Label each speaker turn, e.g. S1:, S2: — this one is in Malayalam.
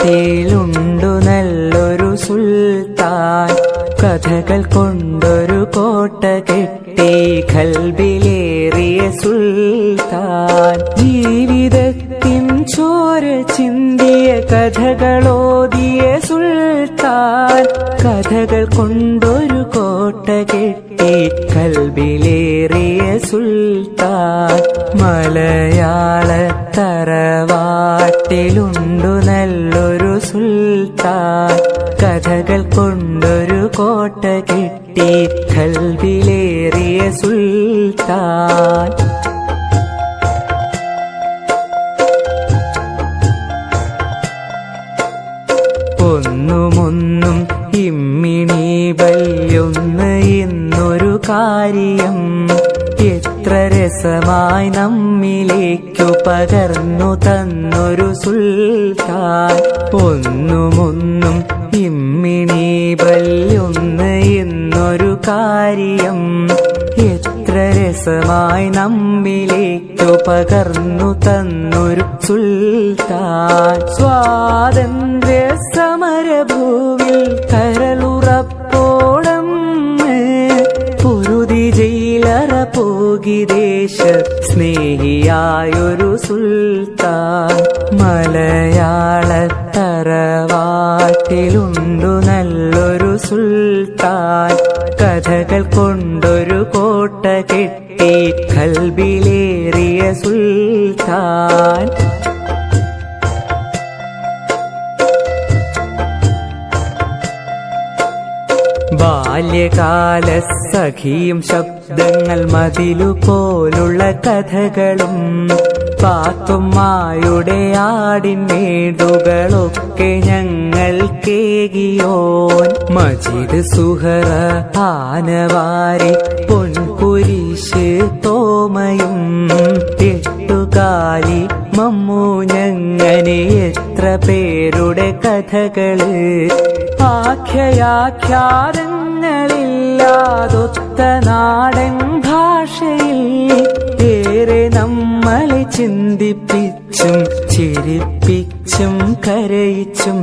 S1: നാട്ടിലുണ്ടു നല്ലൊരു സുൽത്താൻ, കഥകൾ കൊണ്ടൊരു കോട്ട കെട്ടി ഖൽബിലേറിയ സുൽത്താൻ. ജീവിതത്തിൻ ചോര ചിന്തിയ കഥകളോതിയ സുൽത്താൻ, കഥകൾ കൊണ്ടൊരു കോട്ട കെട്ടി ഖൽബിലേറിയ സുൽത്താൻ. മലയാളത്തറവാട്ടിലുണ്ടു നല്ലൊരു സുൽത്താൻ, കഥകൾ കൊണ്ടൊരു കോട്ട കെട്ടി ഖൽബിലേറിയ സുൽത്താൻ. ഒന്നുമൊന്നും ഇമ്മിണി വല്യൊന്ന് എന്നൊരു കാര്യം എത്ര രസമായി നമ്മിലേക്കു പകർന്നു തന്നൊരു സുൽത്താൻ. ഒന്നുമൊന്നും ഇമ്മിണി വല്യൊന്ന് എന്നൊരു കാര്യം എത്ര രസമായി നമ്മിലേക്കു പകർന്നു തന്നൊരു സുൽത്താൻ. സ്വാതന്ത്ര്യ സമരഭൂവിൽ കരളുറപ്പോടം പൊരുതി ജയിലറ പോകി ദേശ സ്നേഹിയായൊരു സുൽത്താൻ. മലയാളത്തറവാട്ടിലുണ്ടു നല്ലൊരു സുൽത്താൻ, കഥകൾ കൊണ്ടൊരു കോട്ട കെട്ടി ഖൽബിലേറിയ സുൽത്താൻ. ബാല്യകാല സഖിയും ശബ്ദങ്ങൾ മതിലുപോലുള്ള കഥകളും പാത്തുമ്മായുടെ ആടിൻമേടുകളൊക്കെ ഞങ്ങൾ കേകിയോൻ. മജിദ് സുഹറ ആനവാരി പൊൻകുരിശ് തോമയും എട്ടുകാലി മമ്മൂ ഞങ്ങനെ എത്ര പേരുടെ കഥകള്. ആഖ്യാഖ്യാതങ്ങളില്ലാതൊത്ത നാടൻ ഭാഷയിൽ ഏറെ നമ്മളെ ചിന്തിപ്പിച്ചും ചിരിപ്പിച്ചും കരയിച്ചും